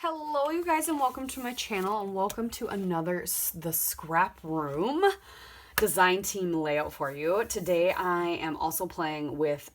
Hello you guys and welcome to my channel and welcome to another the Scrap Room design team layout for you. Today I am also playing with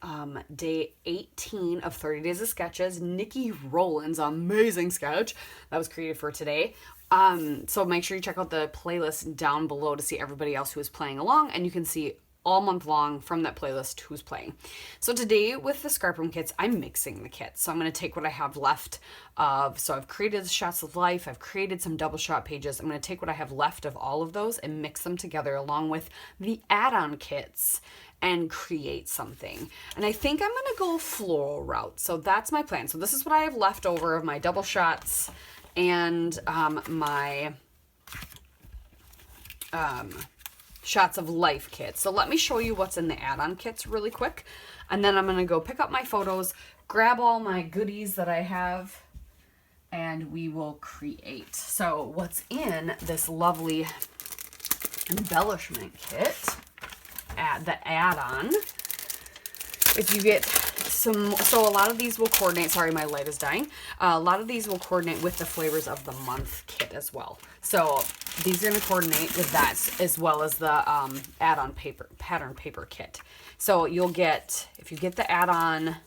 day 18 of 30 Days of Sketches, Nikki Rowland's amazing sketch that was created for today. So make sure you check out the playlist down below to see everybody else who is playing along, and you can see all month long from that playlist who's playing. So today with the Scrap Room kits, I'm mixing the kits. So I'm going to take what I have left of, so I've created the Shots of Life, I've created some double shot pages. I'm going to take what I have left of all of those and mix them together along with the add-on kits and create something. And I think I'm going to go floral route. So that's my plan. So this is what I have left over of my double shots and my Shots of Life kit. So let me show you what's in the add-on kits really quick, and then I'm going to go pick up my photos, grab all my goodies that I have, and we will create. So what's in this lovely embellishment kit, the add-on, if you get some, so a lot of these will coordinate, sorry my light is dying, a lot of these will coordinate with the flavors of the month kit as well. So these are going to coordinate with that as well as the add-on pattern paper kit. So you'll get, if you get the add-on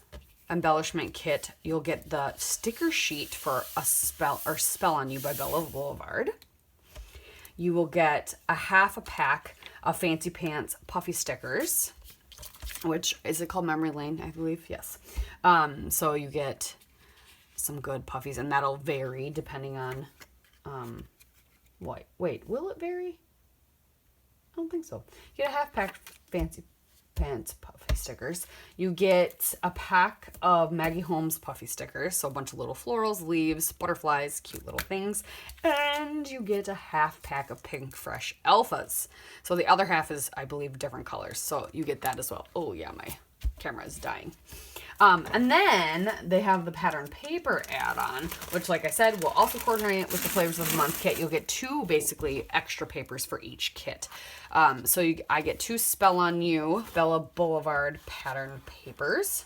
embellishment kit, you'll get the sticker sheet for a Spell on You by Bella Boulevard. You will get a half a pack of Fancy Pants puffy stickers, which is it called Memory Lane, I believe? Yes. So you get some good puffies, and that'll vary depending on wait, will it vary? I don't think so. You get a half pack Fancy Pants puffy stickers. You get a pack of Maggie Holmes puffy stickers, so a bunch of little florals, leaves, butterflies, cute little things, and you get a half pack of Pink Fresh alphas. So the other half is, I believe, different colors, so you get that as well. Oh yeah, my camera is dying. And then they have the pattern paper add-on, which, like I said, will also coordinate with the flavors of the month kit. You'll get two basically extra papers for each kit. I get two Spell on You Bella Boulevard pattern papers.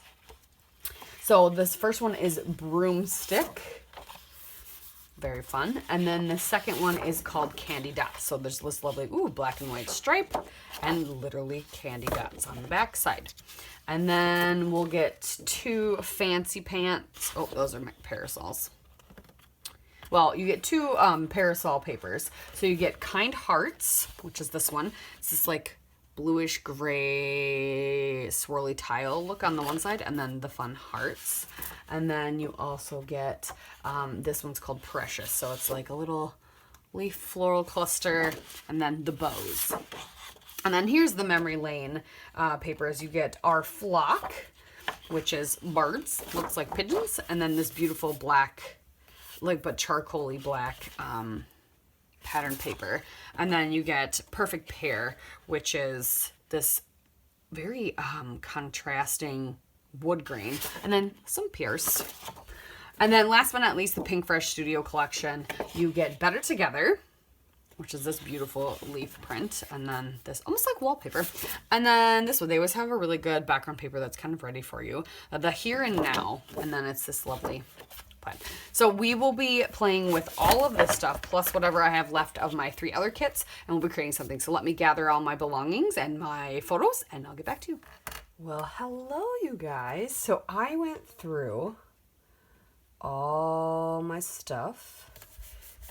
So this first one is Broomstick. Very fun. And then the second one is called Candy Dots. So there's this lovely, black and white stripe and literally candy dots on the back side. And then we'll get two Fancy Pants. Oh, those are my parasols. Well, you get two parasol papers. So you get Kind Hearts, which is this one. It's this like bluish gray swirly tile look on the one side, and then the fun hearts. And then you also get this one's called Precious, so it's like a little leaf floral cluster, and then the bows. And then here's the Memory Lane papers. You get Our Flock, which is birds, looks like pigeons, and then this beautiful black, like but charcoaly black pattern paper. And then you get Perfect Pair, which is this very contrasting wood grain, and then some pierce. And then last but not least, the Pink Fresh Studio Collection. You get Better Together, which is this beautiful leaf print, and then this almost like wallpaper. And then this one, they always have a really good background paper that's kind of ready for you. The Here and Now, and then it's this lovely plan. So we will be playing with all of this stuff, plus whatever I have left of my 3 other kits, and we'll be creating something. So let me gather all my belongings and my photos, and I'll get back to you. Well, hello you guys. So I went through all my stuff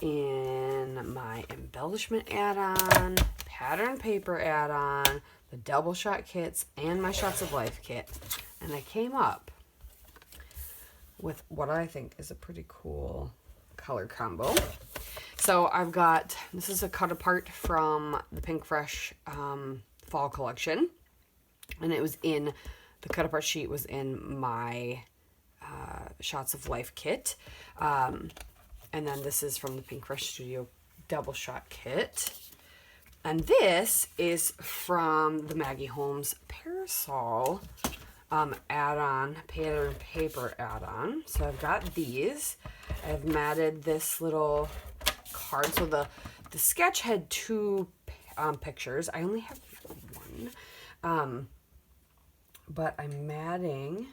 in my embellishment add-on, pattern paper add-on, the double shot kits, and my Shots of Life kit. And I came up with what I think is a pretty cool color combo. So I've got, this is a cut apart from the Pink Fresh fall collection. And it was in, the cut apart sheet was in my Shots of Life kit. And then this is from the Pink Fresh Studio double shot kit. And this is from the Maggie Holmes parasol add-on, pattern paper add-on. So I've got these. I've matted this little card. So the sketch had 2 pictures. I only have 1. But I'm matting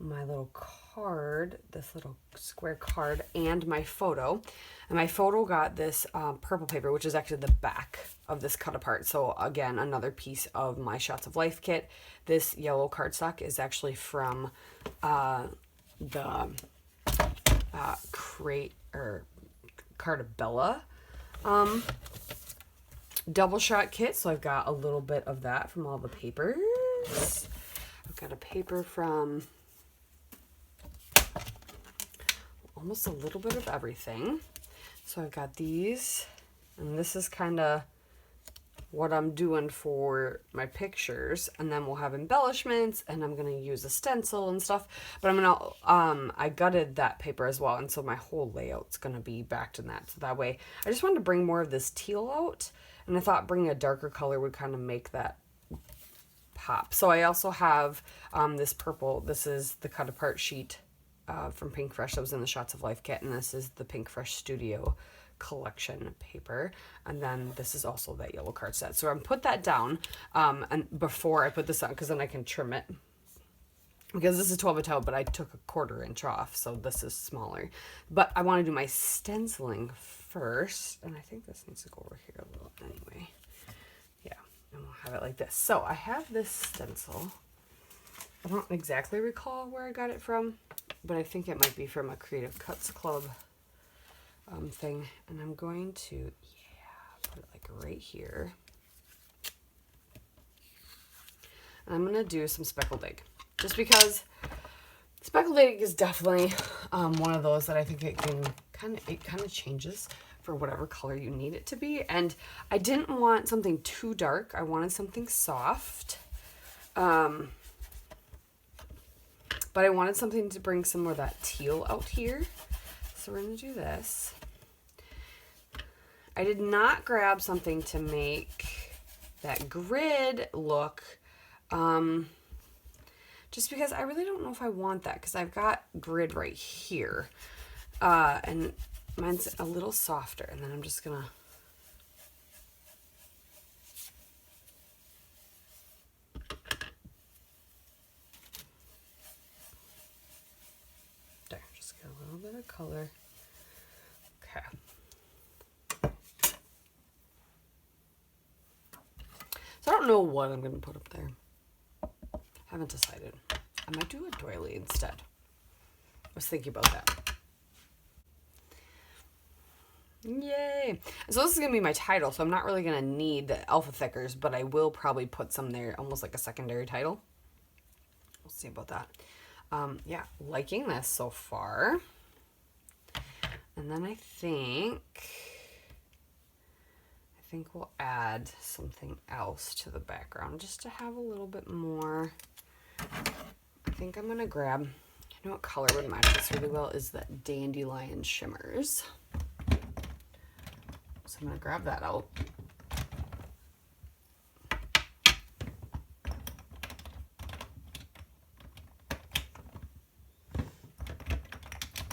my little card, this little square card, and my photo. And my photo got this purple paper, which is actually the back of this cut apart. So again, another piece of my Shots of Life kit. This yellow cardstock is actually from the Crate or Cartabella double shot kit. So I've got a little bit of that from all the papers. I've got a paper from almost a little bit of everything. So I've got these, and this is kind of what I'm doing for my pictures, and then we'll have embellishments, and I'm gonna use a stencil and stuff, but I'm gonna I gutted that paper as well, and so my whole layout's gonna be backed in that. So that way I just wanted to bring more of this teal out, and I thought bringing a darker color would kind of make that pop. So I also have this purple. This is the cut apart sheet from Pink Fresh that was in the Shots of Life kit, and this is the Pink Fresh Studio collection paper, and then this is also that yellow card set. So I'm put that down and before I put this on, because then I can trim it, because this is 12 inch out, but I took a 1/4 inch off, so this is smaller. But I want to do my stenciling first, and I think this needs to go over here a little anyway. Yeah, and we'll have it like this. So I have this stencil. I don't exactly recall where I got it from, but I think it might be from a Creative Cuts Club thing. And I'm going to, put it like right here. And I'm going to do some speckled egg. Just because speckled egg is definitely one of those that I think it kind of changes for whatever color you need it to be. And I didn't want something too dark. I wanted something soft. But I wanted something to bring some more of that teal out here. So we're going to do this. I did not grab something to make that grid look, just because I really don't know if I want that, because I've got grid right here. And mine's a little softer, and then I'm just going to a little bit of color. Okay. So I don't know what I'm going to put up there. Haven't decided. I might do a doily instead. I was thinking about that. Yay! So this is going to be my title, so I'm not really going to need the alpha thickers, but I will probably put some there, almost like a secondary title. We'll see about that. Yeah, liking this so far. And then I think we'll add something else to the background just to have a little bit more. I think I'm going to grab, you know what color would match this really well is that Dandelion Shimmers. So I'm going to grab that out.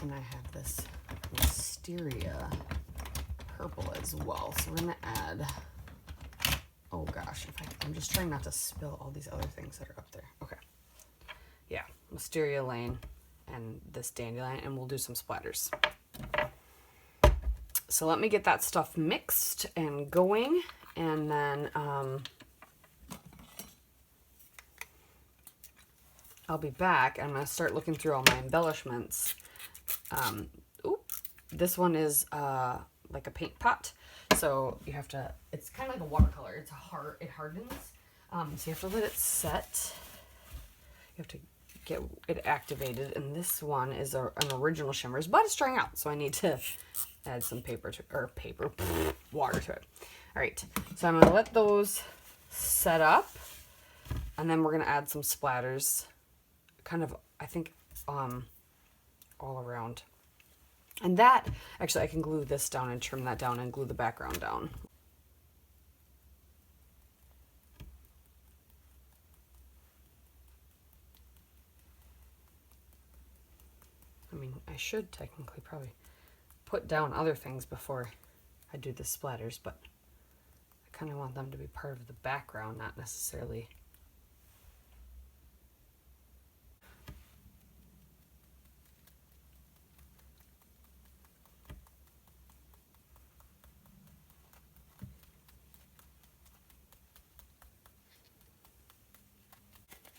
And I have this Wisteria purple as well. So we're gonna add, oh gosh, I'm just trying not to spill all these other things that are up there. Okay. Yeah, Wisteria Lane and this Dandelion, and we'll do some splatters. So let me get that stuff mixed and going, and then I'll be back. I'm gonna start looking through all my embellishments. This one is like a paint pot, so you have to, it's kind of like a watercolor. It hardens, so you have to let it set. You have to get it activated, and this one is an original shimmers, but it's drying out, so I need to add some water to it. All right, so I'm gonna let those set up, and then we're gonna add some splatters, kind of, I think, all around. And that, actually, I can glue this down and trim that down and glue the background down. I mean, I should technically probably put down other things before I do the splatters, but I kind of want them to be part of the background, not necessarily.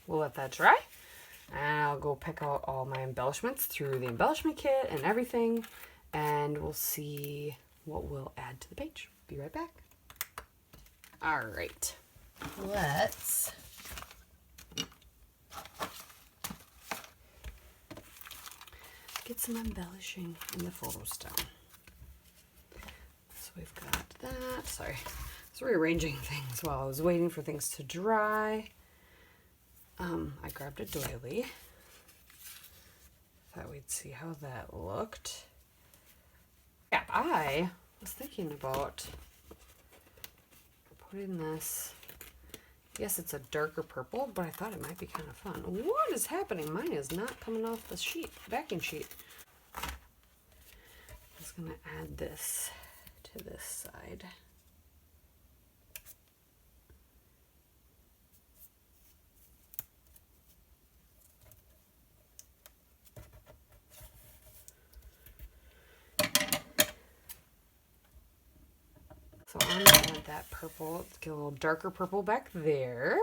we'll let that dry. And I'll go pick out all my embellishments through the embellishment kit and everything. And we'll see what we'll add to the page. Be right back. All right. Let's get some embellishing in the photos down. So we've got that. Sorry, I was rearranging things while I was waiting for things to dry. I grabbed a doily. Thought we'd see how that looked. Yeah, I was thinking about putting this. Yes, it's a darker purple, but I thought it might be kind of fun. What is happening? Mine is not coming off the sheet, backing sheet. I'm just gonna add this to this side. So I'm gonna add that purple, let's get a little darker purple back there.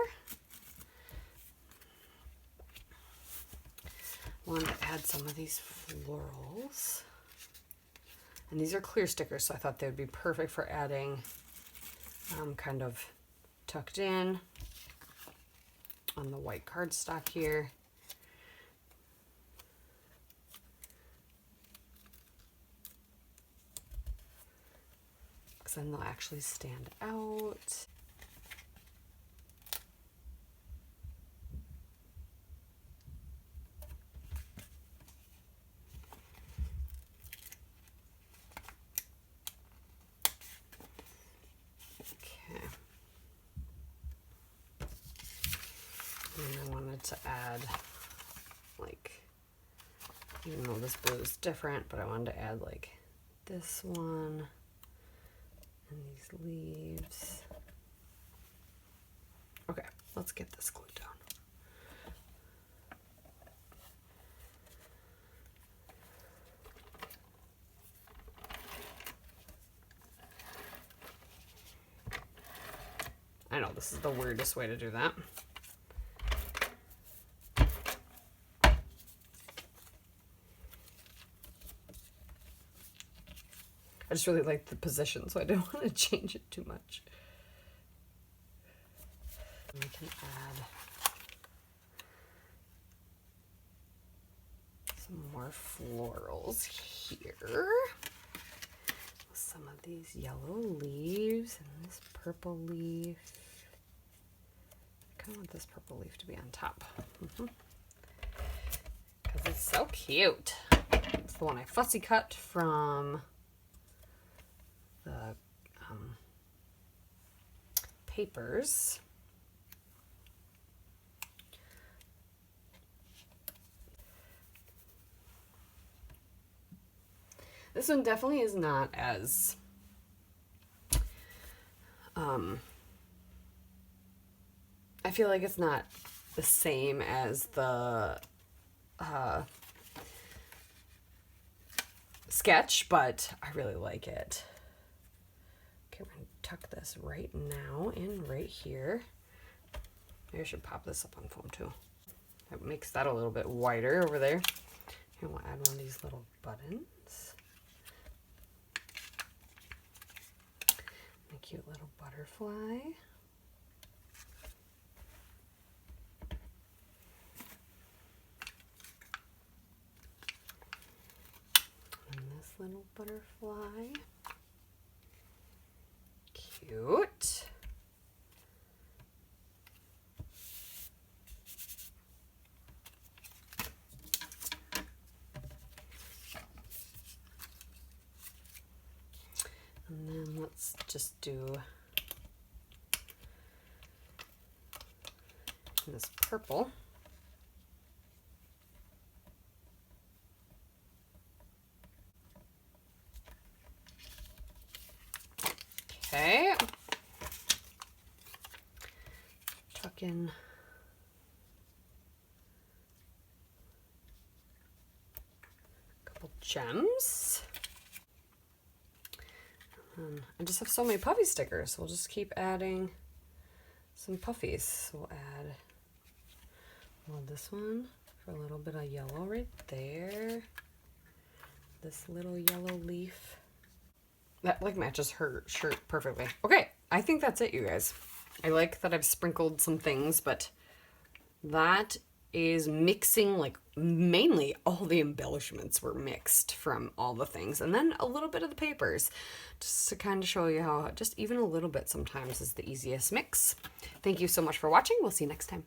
Wanted to add some of these florals. And these are clear stickers, so I thought they would be perfect for adding kind of tucked in on the white cardstock here. Because then they'll actually stand out. To add, like, even though this blue is different, but I wanted to add like this one and these leaves. Okay, let's get this glued down. I know this is the weirdest way to do that. I just really like the position, so I don't want to change it too much. And we can add some more florals here. With some of these yellow leaves and this purple leaf. I kind of want this purple leaf to be on top. Because it's so cute. It's the one I fussy cut from the papers. This one definitely is not as I feel like it's not the same as the sketch, but I really like it. Okay, we're going to tuck this right now in right here. Maybe I should pop this up on foam too. That makes that a little bit wider over there. Here, we'll add one of these little buttons. A cute little butterfly. And this little butterfly. Cute. And then let's just do this purple. Okay. Tuck in a couple gems. I just have so many puffy stickers. We'll just keep adding some puffies. So we'll add Well, this one for a little bit of yellow right there. This little yellow leaf. That like matches her shirt perfectly. Okay, I think that's it, you guys. I like that I've sprinkled some things, but that is mixing, like mainly all the embellishments were mixed from all the things, and then a little bit of the papers, just to kind of show you how just even a little bit sometimes is the easiest mix. Thank you so much for watching. We'll see you next time.